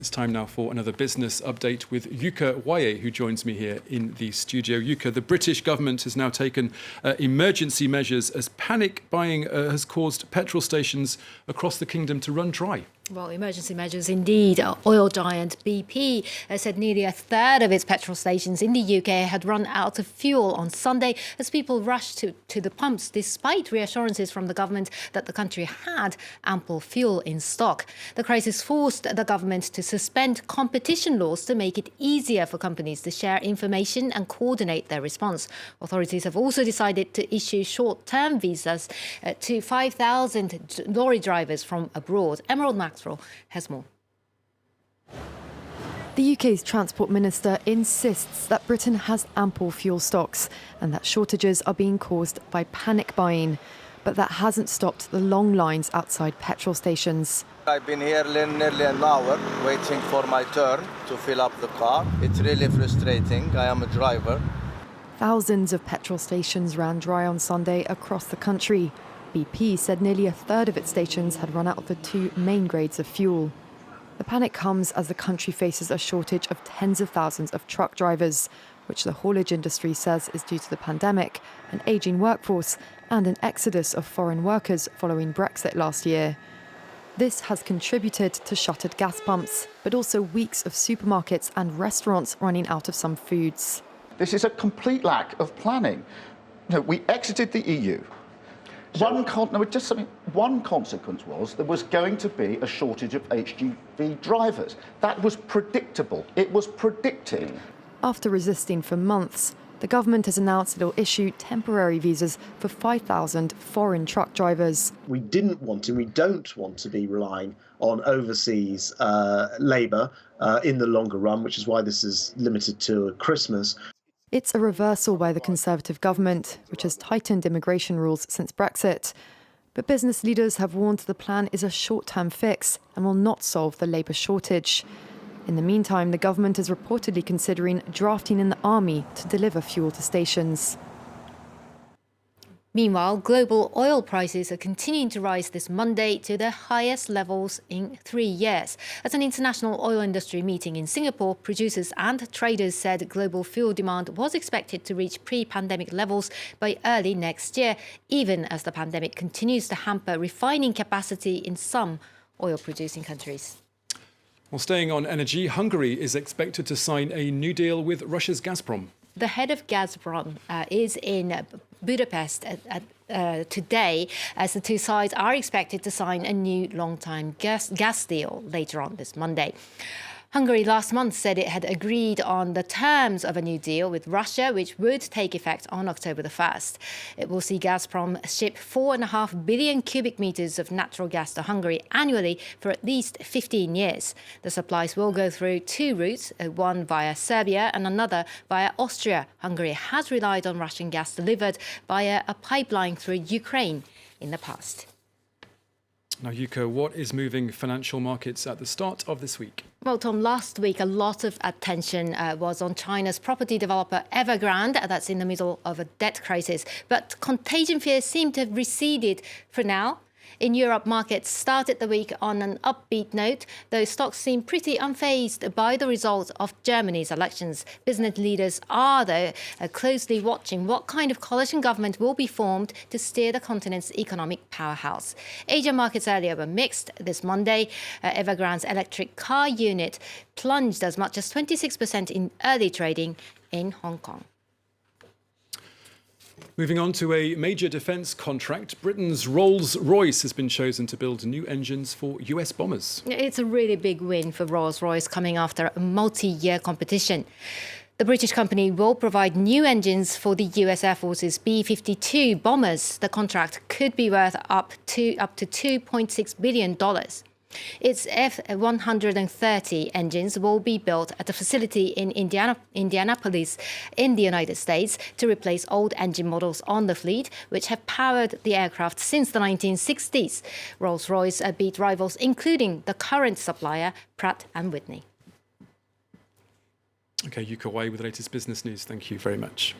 It's time now for another business update with Yuka Waye, who joins me here in the studio. Yuka, the British government has now taken emergency measures as panic buying has caused petrol stations across the kingdom to run dry. Well, emergency measures indeed. Oil giant BP said nearly a third of its petrol stations in the UK had run out of fuel on Sunday as people rushed to the pumps, despite reassurances from the government that the country had ample fuel in stock. The crisis forced the government to suspend competition laws to make it easier for companies to share information and coordinate their response. Authorities have also decided to issue short-term visas to 5,000 lorry drivers from abroad. Emerald Maxwell has more. The UK's Transport Minister insists that Britain has ample fuel stocks and that shortages are being caused by panic buying. But that hasn't stopped the long lines outside petrol stations. I've been here nearly an hour waiting for my turn to fill up the car. It's really frustrating. I am a driver. Thousands of petrol stations ran dry on Sunday across the country. BP said nearly a third of its stations had run out of the two main grades of fuel. The panic comes as the country faces a shortage of tens of thousands of truck drivers, which the haulage industry says is due to the pandemic, an ageing workforce, and an exodus of foreign workers following Brexit last year. This has contributed to shuttered gas pumps, but also weeks of supermarkets and restaurants running out of some foods. This is a complete lack of planning. No, we exited the EU. One consequence was there was going to be a shortage of HGV drivers. That was predictable. It was predicted. After resisting for months, the government has announced it will issue temporary visas for 5,000 foreign truck drivers. We don't want to be relying on overseas labour in the longer run, which is why this is limited to Christmas. It's a reversal by the Conservative government, which has tightened immigration rules since Brexit. But business leaders have warned the plan is a short-term fix and will not solve the labour shortage. In the meantime, the government is reportedly considering drafting in the army to deliver fuel to stations. Meanwhile, global oil prices are continuing to rise this Monday to their highest levels in 3 years. At an international oil industry meeting in Singapore, producers and traders said global fuel demand was expected to reach pre-pandemic levels by early next year, even as the pandemic continues to hamper refining capacity in some oil-producing countries. Well, staying on energy, Hungary is expected to sign a new deal with Russia's Gazprom. The head of Gazprom is in Budapest today, as the two sides are expected to sign a new long-term gas deal later on this Monday. Hungary last month said it had agreed on the terms of a new deal with Russia, which would take effect on October the 1st. It will see Gazprom ship 4.5 billion cubic meters of natural gas to Hungary annually for at least 15 years. The supplies will go through two routes, one via Serbia and another via Austria. Hungary has relied on Russian gas delivered via a pipeline through Ukraine in the past. Now, Yuka, what is moving financial markets at the start of this week? Well, Tom, last week a lot of attention was on China's property developer Evergrande, that's in the middle of a debt crisis. But contagion fears seem to have receded for now. In Europe, markets started the week on an upbeat note, though stocks seem pretty unfazed by the results of Germany's elections. Business leaders are, though, closely watching what kind of coalition government will be formed to steer the continent's economic powerhouse. Asian markets earlier were mixed this Monday. Evergrande's electric car unit plunged as much as 26% in early trading in Hong Kong. Moving on to a major defence contract, Britain's Rolls Royce has been chosen to build new engines for US bombers. It's a really big win for Rolls Royce coming after a multi-year competition. The British company will provide new engines for the US Air Force's B-52 bombers. The contract could be worth up to $2.6 billion. Its F-130 engines will be built at a facility in Indianapolis in the United States to replace old engine models on the fleet, which have powered the aircraft since the 1960s. Rolls-Royce beat rivals, including the current supplier, Pratt & Whitney. OK, Yuka Waye with the latest business news. Thank you very much.